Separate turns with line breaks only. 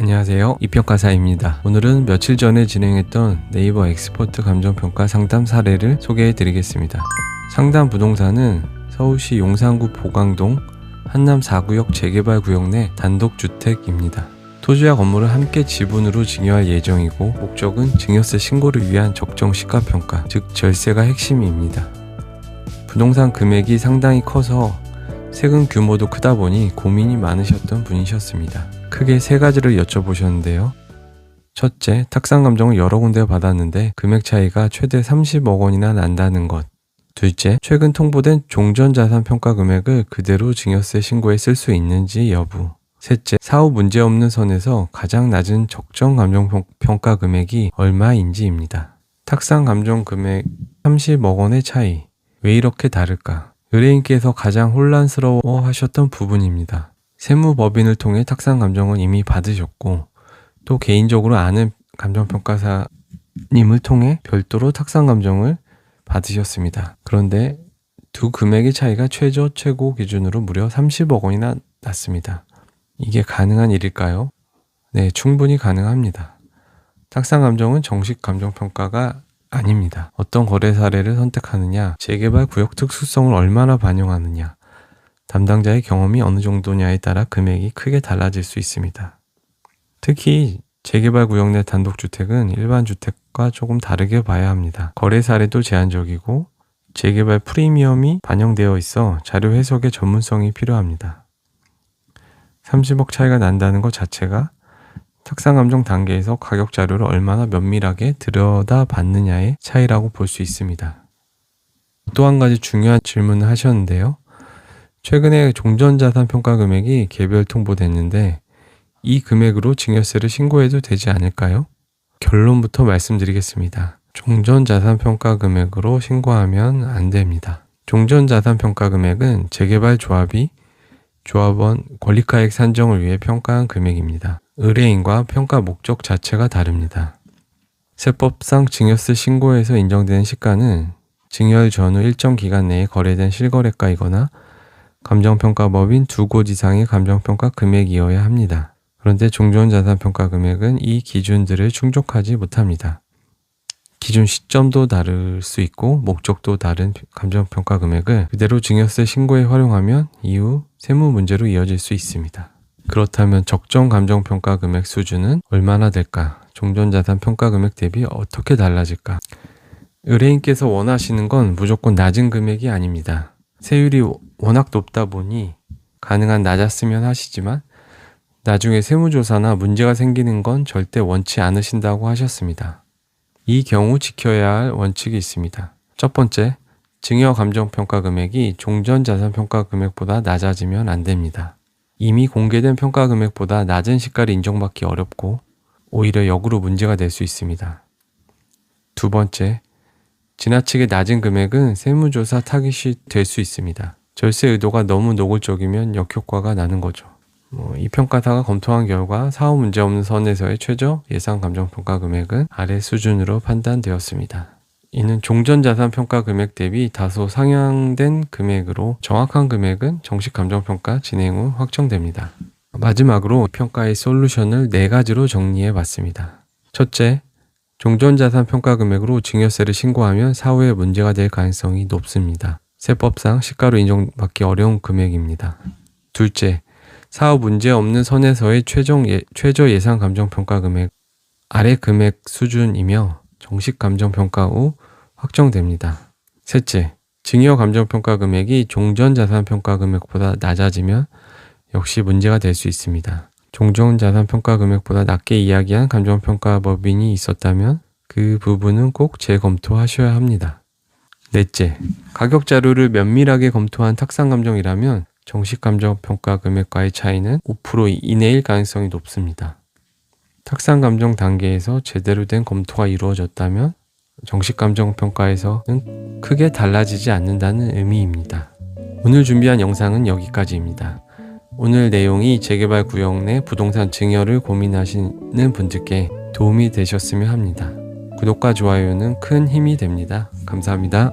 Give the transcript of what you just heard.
안녕하세요, 이평가사입니다. 오늘은 며칠 전에 진행했던 네이버 엑스포트 감정평가 상담 사례를 소개해 드리겠습니다. 상담 부동산은 서울시 용산구 보강동 한남 4구역 재개발 구역 내 단독주택입니다. 토지와 건물을 함께 지분으로 증여할 예정이고, 목적은 증여세 신고를 위한 적정 시가평가, 즉 절세가 핵심입니다. 부동산 금액이 상당히 커서 세금 규모도 크다 보니 고민이 많으셨던 분이셨습니다. 크게 세 가지를 여쭤보셨는데요. 첫째, 탁상 감정을 여러 군데 받았는데 금액 차이가 최대 30억 원이나 난다는 것. 둘째, 최근 통보된 종전자산 평가 금액을 그대로 증여세 신고에 쓸 수 있는지 여부. 셋째, 사후 문제없는 선에서 가장 낮은 적정 감정 평가 금액이 얼마인지입니다. 탁상 감정 금액 30억 원의 차이. 왜 이렇게 다를까? 의뢰인께서 가장 혼란스러워 하셨던 부분입니다. 세무법인을 통해 탁상 감정은 이미 받으셨고, 또 개인적으로 아는 감정평가사님을 통해 별도로 탁상 감정을 받으셨습니다. 그런데 두 금액의 차이가 최저 최고 기준으로 무려 30억 원이나 났습니다. 이게 가능한 일일까요? 네, 충분히 가능합니다. 탁상 감정은 정식 감정평가가 아닙니다. 어떤 거래 사례를 선택하느냐, 재개발 구역 특수성을 얼마나 반영하느냐, 담당자의 경험이 어느 정도냐에 따라 금액이 크게 달라질 수 있습니다. 특히 재개발 구역 내 단독주택은 일반 주택과 조금 다르게 봐야 합니다. 거래 사례도 제한적이고 재개발 프리미엄이 반영되어 있어 자료 해석에 전문성이 필요합니다. 30억 차이가 난다는 것 자체가 탁상 감정 단계에서 가격 자료를 얼마나 면밀하게 들여다봤느냐의 차이라고 볼 수 있습니다. 또 한 가지 중요한 질문을 하셨는데요. 최근에 종전자산 평가 금액이 개별 통보됐는데 이 금액으로 증여세를 신고해도 되지 않을까요? 결론부터 말씀드리겠습니다. 종전자산 평가 금액으로 신고하면 안 됩니다. 종전자산 평가 금액은 재개발 조합이 조합원 권리가액 산정을 위해 평가한 금액입니다. 의뢰인과 평가 목적 자체가 다릅니다. 세법상 증여세 신고에서 인정되는 시가는 증여일 전후 일정 기간 내에 거래된 실거래가이거나 감정평가법인 두 곳 이상의 감정평가 금액이어야 합니다. 그런데 종전자산평가 금액은 이 기준들을 충족하지 못합니다. 기준 시점도 다를 수 있고 목적도 다른 감정평가 금액을 그대로 증여세 신고에 활용하면 이후 세무 문제로 이어질 수 있습니다. 그렇다면 적정 감정평가 금액 수준은 얼마나 될까? 종전자산 평가 금액 대비 어떻게 달라질까? 의뢰인께서 원하시는 건 무조건 낮은 금액이 아닙니다. 세율이 워낙 높다 보니 가능한 낮았으면 하시지만 나중에 세무조사나 문제가 생기는 건 절대 원치 않으신다고 하셨습니다. 이 경우 지켜야 할 원칙이 있습니다. 첫 번째, 증여 감정평가 금액이 종전자산평가 금액보다 낮아지면 안 됩니다. 이미 공개된 평가 금액보다 낮은 시가를 인정받기 어렵고 오히려 역으로 문제가 될 수 있습니다. 두 번째, 지나치게 낮은 금액은 세무조사 타깃이 될 수 있습니다. 절세 의도가 너무 노골적이면 역효과가 나는 거죠. 이 평가사가 검토한 결과 사후 문제없는 선에서의 최저 예상 감정평가 금액은 아래 수준으로 판단되었습니다. 이는 종전자산 평가 금액 대비 다소 상향된 금액으로 정확한 금액은 정식 감정평가 진행 후 확정됩니다. 마지막으로 평가의 솔루션을 4가지로 정리해 봤습니다. 첫째, 종전자산 평가 금액으로 증여세를 신고하면 사후에 문제가 될 가능성이 높습니다. 세법상 시가로 인정받기 어려운 금액입니다. 둘째, 사후 문제 없는 선에서의 최저 예상 감정평가 금액 아래 금액 수준이며 정식 감정평가 후 확정됩니다. 셋째, 증여 감정평가 금액이 종전자산 평가 금액보다 낮아지면 역시 문제가 될 수 있습니다. 종전자산 평가 금액보다 낮게 이야기한 감정평가 법인이 있었다면 그 부분은 꼭 재검토하셔야 합니다. 넷째, 가격 자료를 면밀하게 검토한 탁상 감정이라면 정식 감정평가 금액과의 차이는 5% 이내일 가능성이 높습니다. 탁상 감정 단계에서 제대로 된 검토가 이루어졌다면 정식 감정평가에서는 크게 달라지지 않는다는 의미입니다. 오늘 준비한 영상은 여기까지입니다. 오늘 내용이 재개발 구역 내 부동산 증여를 고민하시는 분들께 도움이 되셨으면 합니다. 구독과 좋아요는 큰 힘이 됩니다. 감사합니다.